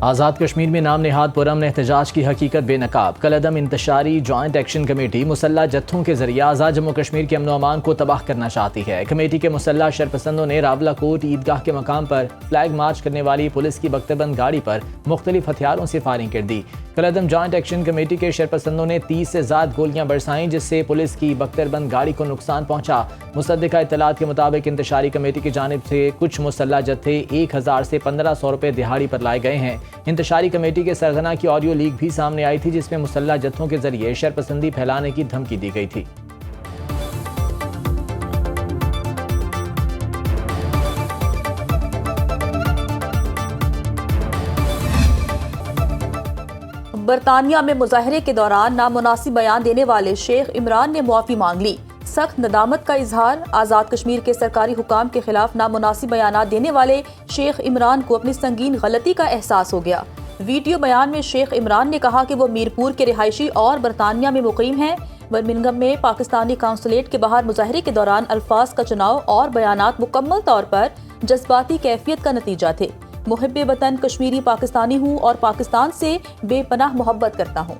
آزاد کشمیر میں نام نہاد پرامن احتجاج کی حقیقت بے نقاب۔ کالعدم انتشاری جوائنٹ ایکشن کمیٹی مسلح جتھوں کے ذریعے آزاد جموں کشمیر کے امن و امان کو تباہ کرنا چاہتی ہے۔ کمیٹی کے مسلح شرپسندوں نے راولہ کوٹ عیدگاہ کے مقام پر فلیگ مارچ کرنے والی پولیس کی بختربند گاڑی پر مختلف ہتھیاروں سے فائرنگ کر دی۔ کالعدم جوائنٹ ایکشن کمیٹی کے شرپسندوں نے 30 سے زائد گولیاں برسائیں، جس سے پولیس کی بختربند گاڑی کو نقصان پہنچا۔ مصدقہ اطلاعات کے مطابق انتشاری کمیٹی کی جانب سے کچھ مسلح جتھے 1000 سے 1500 روپے دہاڑی پر لائے گئے ہیں۔ انتشاری کمیٹی کے سرغنہ کی آڈیو لیک بھی سامنے آئی تھی، جس میں مسلح جتھوں کے ذریعے شرپسندی پھیلانے کی دھمکی دی گئی تھی۔ برطانیہ میں مظاہرے کے دوران نامناسب بیان دینے والے شیخ عمران نے معافی مانگ لی۔ سخت ندامت کا اظہار۔ آزاد کشمیر کے سرکاری حکام کے خلاف نامناسب بیانات دینے والے شیخ عمران کو اپنی سنگین غلطی کا احساس ہو گیا۔ ویڈیو بیان میں شیخ عمران نے کہا کہ وہ میرپور کے رہائشی اور برطانیہ میں مقیم ہیں۔ برمنگھم میں پاکستانی قونصلیٹ کے باہر مظاہرے کے دوران الفاظ کا چناؤ اور بیانات مکمل طور پر جذباتی کیفیت کا نتیجہ تھے۔ محب وطن کشمیری پاکستانی ہوں اور پاکستان سے بے پناہ محبت کرتا ہوں۔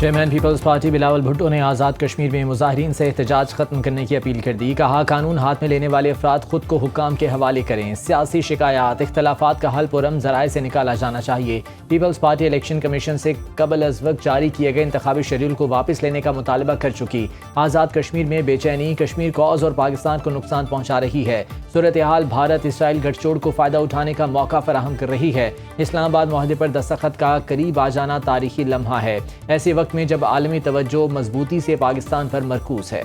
Chairman Peoples Party Bilawal Bhutto نے آزاد کشمیر میں مظاہرین سے احتجاج ختم کرنے کی اپیل کر دی۔ کہا قانون ہاتھ میں لینے والے افراد خود کو حکام کے حوالے کریں۔ سیاسی شکایات اختلافات کا حل پرامن ذرائع سے نکالا جانا چاہیے۔ پیپلز پارٹی الیکشن کمیشن سے قبل از وقت جاری کیے گئے انتخابی شیڈول کو واپس لینے کا مطالبہ کر چکی۔ آزاد کشمیر میں بے چینی کشمیر کوز اور پاکستان کو نقصان پہنچا رہی ہے۔ صورتحال بھارت اسرائیل گٹھ جوڑ کو فائدہ اٹھانے کا موقع فراہم کر رہی ہے۔ اسلام آباد معاہدے پر دستخط کا قریب آ جانا تاریخی لمحہ ہے، ایسے وقت میں جب عالمی توجہ مضبوطی سے پاکستان پر مرکوز ہے۔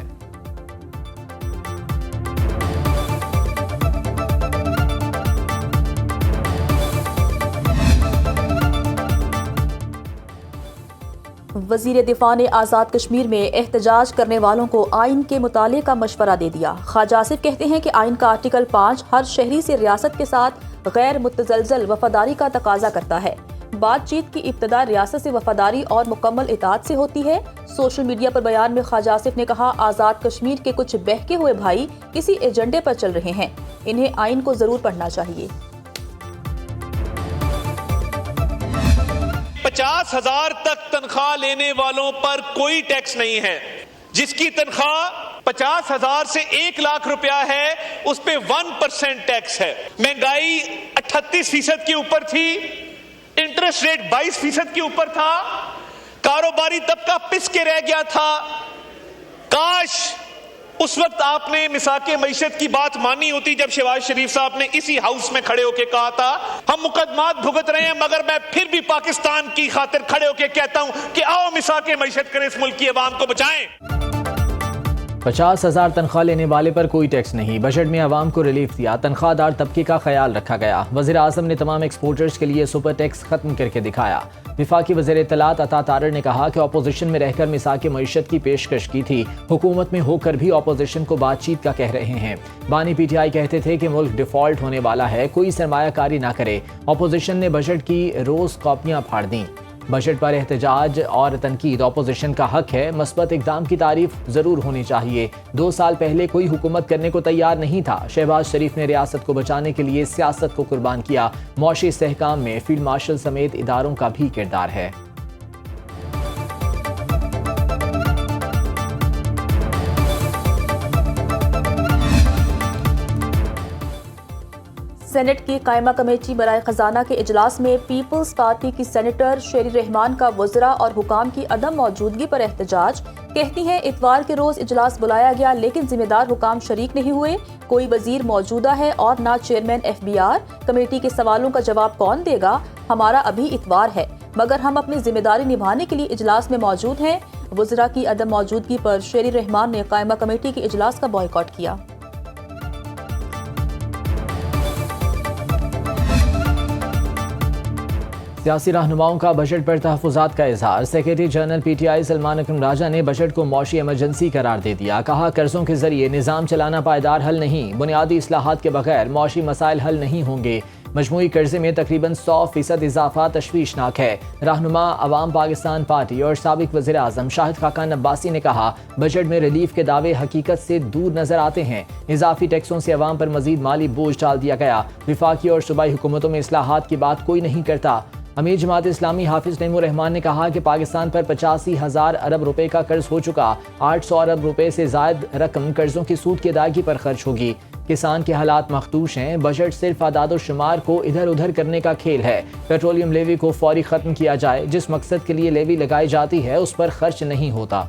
وزیر دفاع نے آزاد کشمیر میں احتجاج کرنے والوں کو آئین کے مطالعے کا مشورہ دے دیا۔ خواجہ آصف کہتے ہیں کہ آئین کا آرٹیکل 5 ہر شہری سے ریاست کے ساتھ غیر متزلزل وفاداری کا تقاضا کرتا ہے۔ بات چیت کی ابتدا ریاست سے وفاداری اور مکمل اطاعت سے ہوتی ہے۔ سوشل میڈیا پر بیان میں خواجہ آصف نے کہا، آزاد کشمیر کے کچھ بہکے ہوئے بھائی کسی ایجنڈے پر چل رہے ہیں، انہیں آئین کو ضرور پڑھنا چاہیے۔ 50,000 تک تنخواہ لینے والوں پر کوئی ٹیکس نہیں ہے۔ جس کی تنخواہ 50,000 سے 1 لاکھ روپیہ ہے اس پہ 1% ٹیکس ہے۔ مہنگائی 38% کے اوپر تھی، انٹرسٹ ریٹ 22% کے اوپر تھا، کاروباری طبقہ پس کے رہ گیا تھا۔ کاش اس وقت آپ نے مساق معیشت کی بات مانی ہوتی جب شہباز شریف صاحب نے اسی ہاؤس میں کھڑے ہو کے کہا تھا ہم مقدمات بھگت رہے ہیں مگر میں پھر بھی پاکستان کی خاطر کھڑے ہو کے کہتا ہوں کہ آؤ مساق معیشت کریں، اس ملک کی عوام کو بچائیں۔ 50,000 تنخواہ لینے والے پر کوئی ٹیکس نہیں۔ بجٹ میں عوام کو ریلیف دیا، تنخواہ دار طبقے کا خیال رکھا گیا۔ وزیر اعظم نے تمام ایکسپورٹرز کے لیے سپر ٹیکس ختم کر کے دکھایا۔ وفاقی وزیر اطلاعات عطا طارر نے کہا کہ اپوزیشن میں رہ کر مساق معیشت کی پیشکش کی تھی، حکومت میں ہو کر بھی اپوزیشن کو بات چیت کا کہہ رہے ہیں۔ بانی پی ٹی آئی کہتے تھے کہ ملک ڈیفالٹ ہونے والا ہے، کوئی سرمایہ کاری نہ کرے۔ اپوزیشن نے بجٹ کی روز کاپیاں پھاڑ دیں۔ بجٹ پر احتجاج اور تنقید اپوزیشن کا حق ہے، مثبت اقدام کی تعریف ضرور ہونی چاہیے۔ 2 سال پہلے کوئی حکومت کرنے کو تیار نہیں تھا۔ شہباز شریف نے ریاست کو بچانے کے لیے سیاست کو قربان کیا۔ معاشی استحکام میں فیلڈ مارشل سمیت اداروں کا بھی کردار ہے۔ سینٹ کی قائمہ کمیٹی برائے خزانہ کے اجلاس میں پیپلز پارٹی کی سینیٹر شیری رحمان کا وزراء اور حکام کی عدم موجودگی پر احتجاج۔ کہتی ہیں اتوار کے روز اجلاس بلایا گیا لیکن ذمہ دار حکام شریک نہیں ہوئے، کوئی وزیر موجودہ ہے اور نہ چیئرمین FBR۔ کمیٹی کے سوالوں کا جواب کون دے گا؟ ہمارا ابھی اتوار ہے مگر ہم اپنی ذمہ داری نبھانے کے لیے اجلاس میں موجود ہیں۔ وزراء کی عدم موجودگی پر شیری رحمان نے قائمہ کمیٹی کے اجلاس کا بائیکاٹ کیا۔ سیاسی رہنماؤں کا بجٹ پر تحفظات کا اظہار۔ سیکریٹری جنرل PTI سلمان اکرم راجہ نے بجٹ کو معاشی ایمرجنسی قرار دے دیا۔ کہا قرضوں کے ذریعے نظام چلانا پائیدار حل نہیں، بنیادی اصلاحات کے بغیر معاشی مسائل حل نہیں ہوں گے۔ مجموعی قرضے میں تقریباً 100% اضافہ تشویشناک ہے۔ رہنما عوام پاکستان پارٹی اور سابق وزیر اعظم شاہد خاقان عباسی نے کہا، بجٹ میں ریلیف کے دعوے حقیقت سے دور نظر آتے ہیں۔ اضافی ٹیکسوں سے عوام پر مزید مالی بوجھ ڈال دیا گیا۔ وفاقی اور صوبائی حکومتوں میں اصلاحات کی بات کوئی نہیں کرتا۔ امیر جماعت اسلامی حافظ نعیم الرحمان نے کہا کہ پاکستان پر 85,000 ارب روپے کا قرض ہو چکا، 800 ارب روپے سے زائد رقم قرضوں کی سود کی ادائیگی پر خرچ ہوگی۔ کسان کے حالات مخدوش ہیں، بجٹ صرف اعداد و شمار کو ادھر ادھر کرنے کا کھیل ہے۔ پیٹرولیم لیوی کو فوری ختم کیا جائے، جس مقصد کے لیے لیوی لگائی جاتی ہے اس پر خرچ نہیں ہوتا۔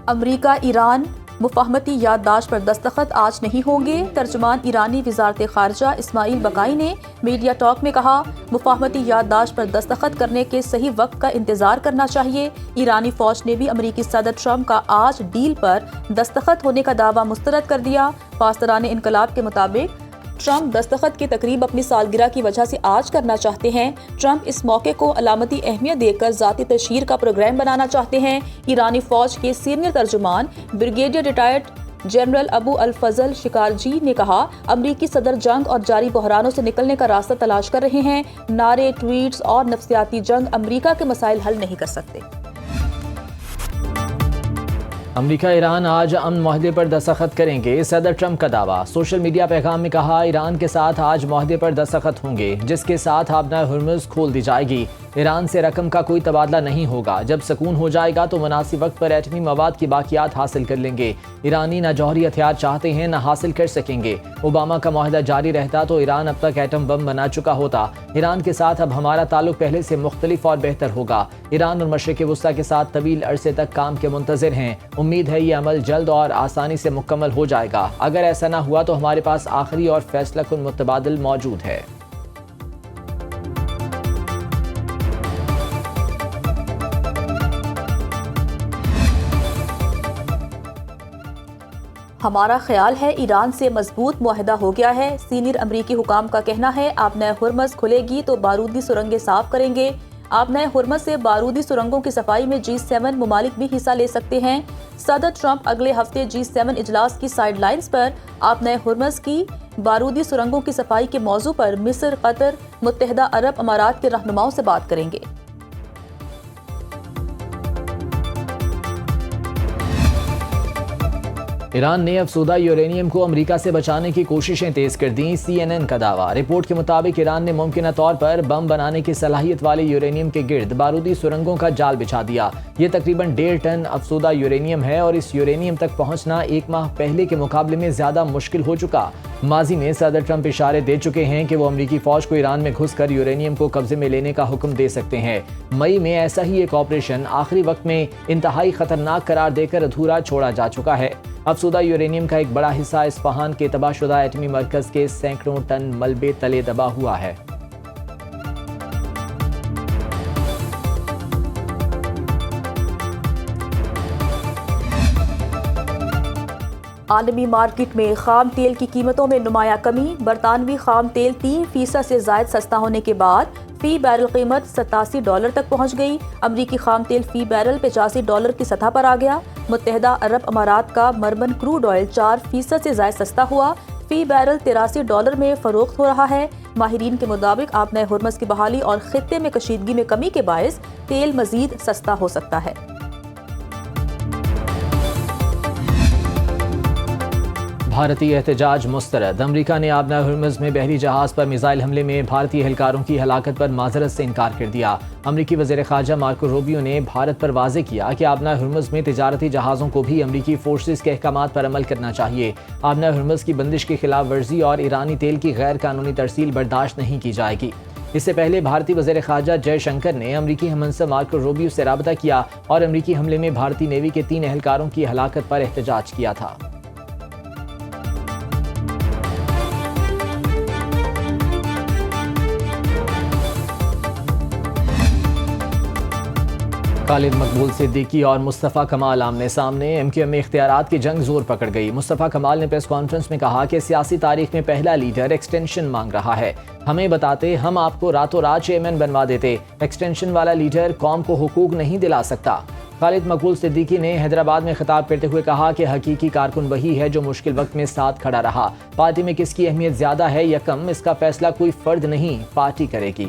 امریکہ ایران مفاہمتی یادداشت پر دستخط آج نہیں ہوں گے۔ ترجمان ایرانی وزارت خارجہ اسماعیل بقائی نے میڈیا ٹاک میں کہا، مفاہمتی یادداشت پر دستخط کرنے کے صحیح وقت کا انتظار کرنا چاہیے۔ ایرانی فوج نے بھی امریکی صدر ٹرمپ کا آج ڈیل پر دستخط ہونے کا دعویٰ مسترد کر دیا۔ پاسداران انقلاب کے مطابق ٹرمپ دستخط کی تقریب اپنی سالگرہ کی وجہ سے آج کرنا چاہتے ہیں۔ ٹرمپ اس موقع کو علامتی اہمیت دے کر ذاتی تشہیر کا پروگرام بنانا چاہتے ہیں۔ ایرانی فوج کے سینئر ترجمان بریگیڈیئر ریٹائرڈ جنرل ابو الفضل شکارجی نے کہا، امریکی صدر جنگ اور جاری بحرانوں سے نکلنے کا راستہ تلاش کر رہے ہیں۔ نعرے، ٹویٹس اور نفسیاتی جنگ امریکہ کے مسائل حل نہیں کر سکتے۔ امریکہ ایران آج امن معاہدے پر دستخط کریں گے، صدر ٹرمپ کا دعویٰ۔ سوشل میڈیا پیغام میں کہا، ایران کے ساتھ آج معاہدے پر دستخط ہوں گے، جس کے ساتھ آبنائے ہرمز کھول دی جائے گی۔ ایران سے رقم کا کوئی تبادلہ نہیں ہوگا۔ جب سکون ہو جائے گا تو مناسب وقت پر ایٹمی مواد کی باقیات حاصل کر لیں گے۔ ایرانی نہ جوہری ہتھیار چاہتے ہیں نہ حاصل کر سکیں گے۔ اوباما کا معاہدہ جاری رہتا تو ایران اب تک ایٹم بم بنا چکا ہوتا۔ ایران کے ساتھ اب ہمارا تعلق پہلے سے مختلف اور بہتر ہوگا۔ ایران اور مشرق وسطیٰ کے ساتھ طویل عرصے تک کام کے منتظر ہیں۔ امید ہے یہ عمل جلد اور آسانی سے مکمل ہو جائے گا۔ اگر ایسا نہ ہوا تو ہمارے پاس آخری اور فیصلہ کن متبادل موجود ہے۔ ہمارا خیال ہے ایران سے مضبوط معاہدہ ہو گیا ہے۔ سینئر امریکی حکام کا کہنا ہے، آبنائے ہرمز کھلے گی تو بارودی سرنگیں صاف کریں گے۔ آبنائے ہرمز سے بارودی سرنگوں کی صفائی میں G7 ممالک بھی حصہ لے سکتے ہیں۔ صدر ٹرمپ اگلے ہفتے G7 اجلاس کی سائیڈ لائنز پر آبنائے ہرمز کی بارودی سرنگوں کی صفائی کے موضوع پر مصر، قطر، متحدہ عرب امارات کے رہنماؤں سے بات کریں گے۔ ایران نے افزودہ یورینیم کو امریکہ سے بچانے کی کوششیں تیز کر دیں، CNN کا دعویٰ۔ رپورٹ کے مطابق ایران نے ممکنہ طور پر بم بنانے کی صلاحیت والے یورینیم کے گرد بارودی سرنگوں کا جال بچھا دیا۔ یہ تقریباً 1.5 ٹن افزودہ یورینیم ہے اور اس یورینیم تک پہنچنا 1 ماہ پہلے کے مقابلے میں زیادہ مشکل ہو چکا۔ ماضی میں صدر ٹرمپ اشارے دے چکے ہیں کہ وہ امریکی فوج کو ایران میں گھس کر یورینیم کو قبضے میں لینے کا حکم دے سکتے ہیں۔ مئی میں ایسا ہی ایک آپریشن آخری وقت میں انتہائی خطرناک قرار دے کر ادھورا چھوڑا جا چکا ہے۔ افزودہ یورینیم کا ایک بڑا حصہ اصفہان کے تباہ شدہ ایٹمی مرکز کے سینکڑوں ٹن ملبے تلے دبا ہوا ہے۔ عالمی مارکیٹ میں خام تیل کی قیمتوں میں نمایاں کمی۔ برطانوی خام تیل 3% سے زائد سستا ہونے کے بعد فی بیرل قیمت $87 تک پہنچ گئی۔ امریکی خام تیل فی بیرل $85 کی سطح پر آ گیا۔ متحدہ عرب امارات کا مرمن کروڈ آئل 4% سے زائد سستا ہوا، فی بیرل $83 میں فروخت ہو رہا ہے۔ ماہرین کے مطابق آبنائے ہرمز کی بحالی اور خطے میں کشیدگی میں کمی کے باعث تیل مزید سستا ہو سکتا ہے۔ بھارتی احتجاج مسترد۔ امریکہ نے آبنائے ہرمز میں بحری جہاز پر میزائل حملے میں بھارتی اہلکاروں کی ہلاکت پر معذرت سے انکار کر دیا۔ امریکی وزیر خارجہ مارکو روبیو نے بھارت پر واضح کیا کہ آبنائے ہرمز میں تجارتی جہازوں کو بھی امریکی فورسز کے احکامات پر عمل کرنا چاہیے۔ آبنائے ہرمز کی بندش کی خلاف ورزی اور ایرانی تیل کی غیر قانونی ترسیل برداشت نہیں کی جائے گی۔ اس سے پہلے بھارتی وزیر خارجہ جے شنکر نے امریکی ہم منصب مارکو روبیو سے رابطہ کیا اور امریکی حملے میں بھارتی نیوی کے 3 اہلکاروں کی ہلاکت پر احتجاج کیا تھا۔ خالد مقبول صدیقی اور مصطفیٰ کمال آمنے سامنے۔ MQM میں اختیارات کی جنگ زور پکڑ گئی۔ مصطفیٰ کمال نے پریس کانفرنس میں کہا کہ سیاسی تاریخ میں پہلا لیڈر ایکسٹینشن مانگ رہا ہے۔ ہمیں بتاتے ہم آپ کو راتوں رات چیئرمین بنوا دیتے۔ ایکسٹینشن والا لیڈر قوم کو حقوق نہیں دلا سکتا۔ خالد مقبول صدیقی نے حیدرآباد میں خطاب کرتے ہوئے کہا کہ حقیقی کارکن وہی ہے جو مشکل وقت میں ساتھ کھڑا رہا۔ پارٹی میں کس کی اہمیت زیادہ ہے یا کم، اس کا فیصلہ کوئی فرد نہیں، پارٹی کرے گی۔